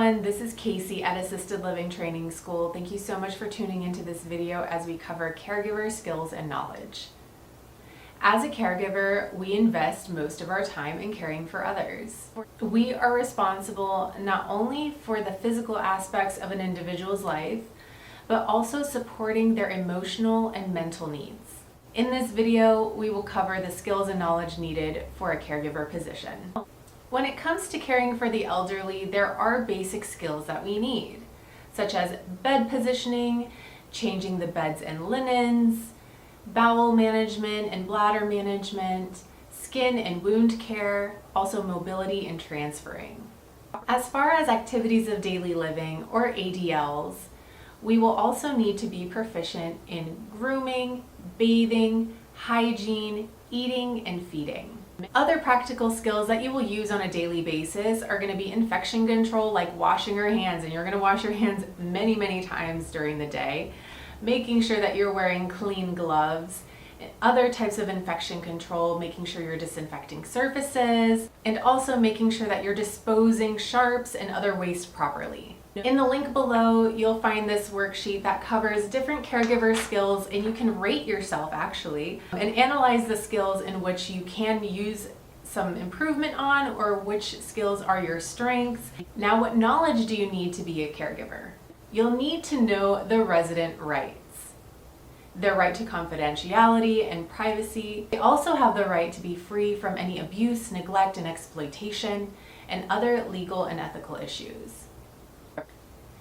everyone, this is Casey at Assisted Living Training School. Thank you so much for tuning into this video as we cover caregiver skills and knowledge. As a caregiver, we invest most of our time in caring for others. We are responsible not only for the physical aspects of an individual's life, but also supporting their emotional and mental needs. In this video, we will cover the skills and knowledge needed for a caregiver position. When it comes to caring for the elderly, there are basic skills that we need, such as bed positioning, changing the beds and linens, bowel management and bladder management, skin and wound care, also mobility and transferring. As far as activities of daily living, or ADLs, we will also need to be proficient in grooming, bathing, hygiene, eating, and feeding. Other practical skills that you will use on a daily basis are going to be infection control, like washing your hands, and you're going to wash your hands many times during the day, making sure that you're wearing clean gloves, and other types of infection control, making sure you're disinfecting surfaces, and also making sure that you're disposing sharps and other waste properly. In the link below, you'll find this worksheet that covers different caregiver skills, and you can rate yourself actually and analyze the skills in which you can use some improvement on, or which skills are your strengths. Now, what knowledge do you need to be a caregiver? You'll need to know the resident rights. Their right to confidentiality and privacy. They also have the right to be free from any abuse, neglect, and exploitation, and other legal and ethical issues.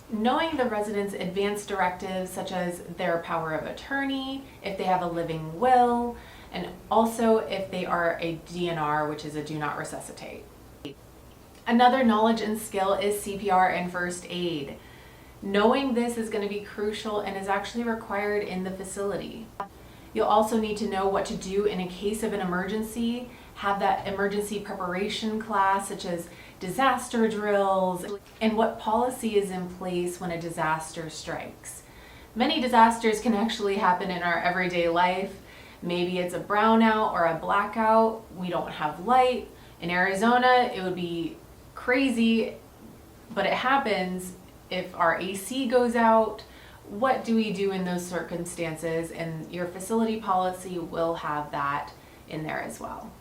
Knowing the resident's advance directives, such as their power of attorney, if they have a living will, and also if they are a DNR, which is a do not resuscitate. Another knowledge and skill is CPR and first aid. Knowing this is going to be crucial and is actually required in the facility. You'll also need to know what to do in a case of an emergency, have that emergency preparation class, such as disaster drills, and what policy is in place when a disaster strikes. Many disasters can actually happen in our everyday life. Maybe it's a brownout or a blackout. We don't have light. In Arizona, it would be crazy, but it happens. If our AC goes out, what do we do in those circumstances? And your facility policy will have that in there as well.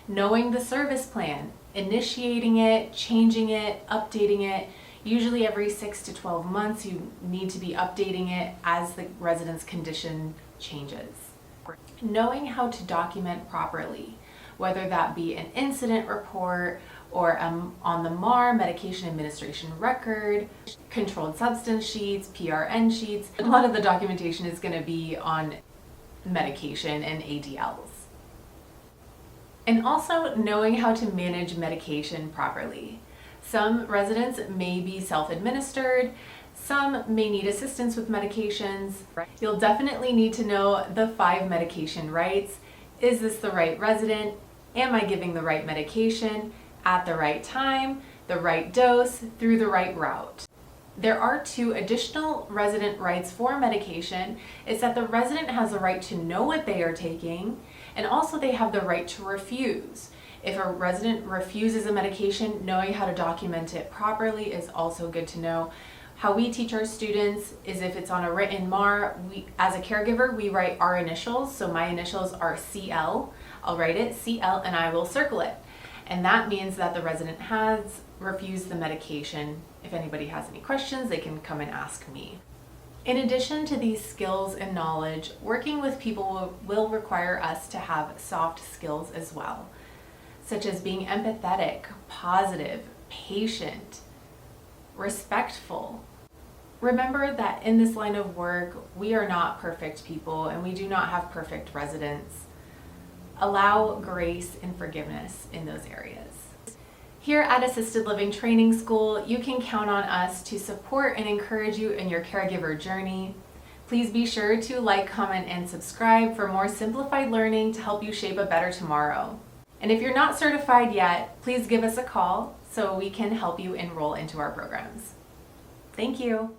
Knowing the service plan, initiating it, changing it, updating it. Usually every 6 to 12 months you need to be updating it as the resident's condition changes. Knowing how to document properly, whether that be an incident report or on the MAR, medication administration record, controlled substance sheets, PRN sheets. A lot of the documentation is going to be on medication and ADLs. And also knowing how to manage medication properly. Some residents may be self-administered, some may need assistance with medications. You'll definitely need to know the 5 medication rights. Is this the right resident? Am I giving the right medication at the right time, the right dose, through the right route? There are 2 additional resident rights for medication. It's that the resident has the right to know what they are taking, and also they have the right to refuse. If a resident refuses a medication, knowing how to document it properly is also good to know. How we teach our students is if it's on a written MAR, as a caregiver, we write our initials. So my initials are CL. I'll write it CL and I will circle it. And that means that the resident has refused the medication. If anybody has any questions, they can come and ask me. In addition to these skills and knowledge, working with people will require us to have soft skills as well, such as being empathetic, positive, patient, respectful. Remember that in this line of work, we are not perfect people and we do not have perfect residents. Allow grace and forgiveness in those areas. Here at Assisted Living Training School, you can count on us to support and encourage you in your caregiver journey. Please be sure to like, comment, and subscribe for more simplified learning to help you shape a better tomorrow. And if you're not certified yet, please give us a call so we can help you enroll into our programs. Thank you.